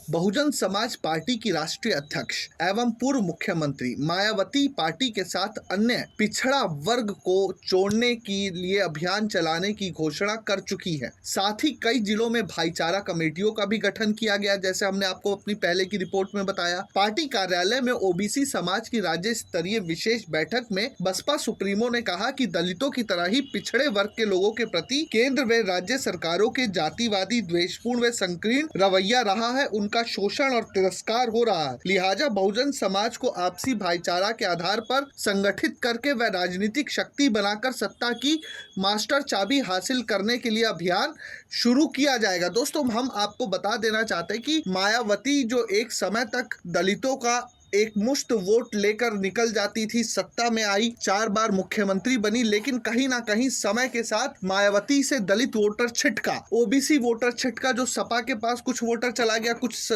Bahujan Samaj party की राष्ट्रीय अध्यक्ष एवं पूर्व मुख्यमंत्री मायावती पार्टी के साथ अन्य पिछड़ा वर्ग को जोड़ने के लिए अभियान चलाने की घोषणा कर चुकी है। साथ ही कई जिलों में भाईचारा कमेटियों का भी गठन किया गया, जैसे हमने आपको अपनी पहले की रिपोर्ट में बताया। पार्टी कार्यालय में ओबीसी समाज की राज्य स्तरीय विशेष बैठक में बसपा सुप्रीमो ने कहा कि दलितों की तरह ही पिछड़े वर्ग के लोगों के प्रति केंद्र व राज्य सरकारों के जातिवादी, द्वेषपूर्ण व संकीर्ण रवैया रहा है, उनका शोषण और तिरस्कार हो रहा है। लिहाजा बहुजन समाज को आपसी भाईचारा के आधार पर संगठित करके व राजनीतिक शक्ति बनाकर सत्ता की मास्टर चाबी हासिल करने के लिए अभियान शुरू किया जाएगा। दोस्तों, हम आपको बता देना चाहते हैं कि मायावती जो एक समय तक दलितों का एक मुश्त वोट लेकर निकल जाती थी, सत्ता में आई, 4 बार मुख्यमंत्री बनी, लेकिन कहीं ना कहीं समय के साथ मायावती से दलित वोटर छिटका, ओबीसी वोटर छिटका, जो सपा के पास कुछ वोटर चला गया, कुछ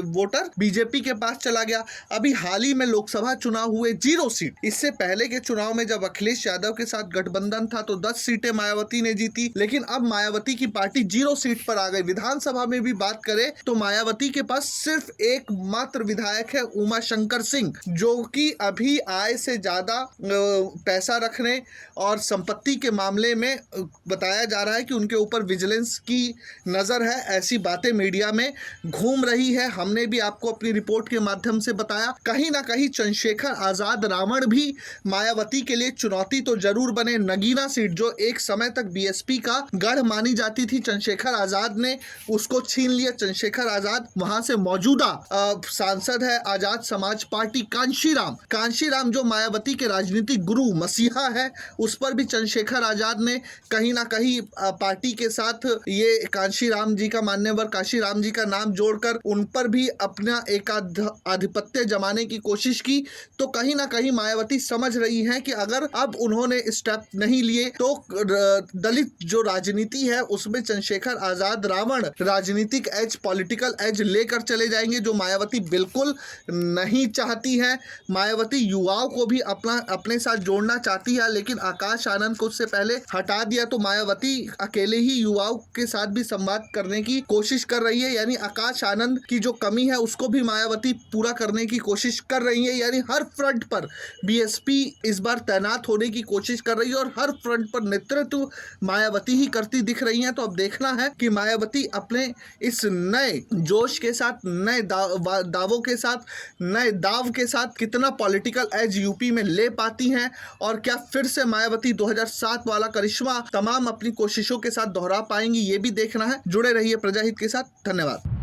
वोटर बीजेपी के पास चला गया। अभी हाल ही में लोकसभा चुनाव हुए 0 सीट। इससे पहले के चुनाव में जब अखिलेश यादव के साथ गठबंधन था तो 10 सीटें मायावती ने जीती, लेकिन अब मायावती की पार्टी 0 सीट पर आ गई। विधानसभा में भी बात करें तो मायावती के पास सिर्फ एकमात्र विधायक है, उमा शंकर सिंह, जो कि अभी आय से ज्यादा पैसा रखने और संपत्ति के मामले में बताया जा रहा है कि उनके ऊपर विजिलेंस की नजर है। ऐसी बातें मीडिया में घूम रही है। हमने भी आपको अपनी रिपोर्ट के माध्यम से बताया। कहीं ना कहीं चंद्रशेखर आजाद रावण भी मायावती के लिए चुनौती तो जरूर बने। नगीना सीट जो एक समय तक बीएसपी का गढ़ मानी जाती थी, चंद्रशेखर आजाद ने उसको छीन लिया। चंद्रशेखर आजाद वहां से मौजूदा सांसद है आजाद समाज पार्टी कांशीराम जो मायावती के राजनीतिक गुरु मसीहा है, उस पर भी चंद्रशेखर आजाद ने कहीं ना कहीं पार्टी के साथ ये कांशीराम जी का मान्यवर कांशीराम जी का नाम जोड़कर उन पर भी अपना एक आधिपत्य जमाने की कोशिश की। तो कहीं ना कहीं मायावती समझ रही हैं कि अगर अब उन्होंने स्टेप नहीं लिए तो दलित जो राजनीति है उसमें चंद्रशेखर आजाद रावण राजनीतिक एज, पॉलिटिकल एज लेकर चले जाएंगे, जो मायावती बिल्कुल नहीं चाहती है। मायावती युवाओं को भी अपने साथ जोड़ना चाहती है, लेकिन आकाश आनंद को उससे पहले हटा दिया। तो मायावती अकेले ही युवाओं के साथ भी संवाद करने की कोशिश कर रही है, यानी आकाश आनंद की जो कमी है उसको भी मायावती पूरा करने की कोशिश कर रही है। यानी हर फ्रंट पर बीएसपी इस बार तैनात होने की कोशिश कर रही है और हर फ्रंट पर नेतृत्व मायावती ही करती दिख रही है। तो अब देखना है कि मायावती अपने इस नए जोश के साथ, नए दावों के साथ, नए दाव के साथ कितना पॉलिटिकल एज यूपी में ले पाती हैं, और क्या फिर से मायावती 2007 वाला करिश्मा तमाम अपनी कोशिशों के साथ दोहरा पाएंगी, ये भी देखना है। जुड़े रहिए प्रजाहित के साथ। धन्यवाद।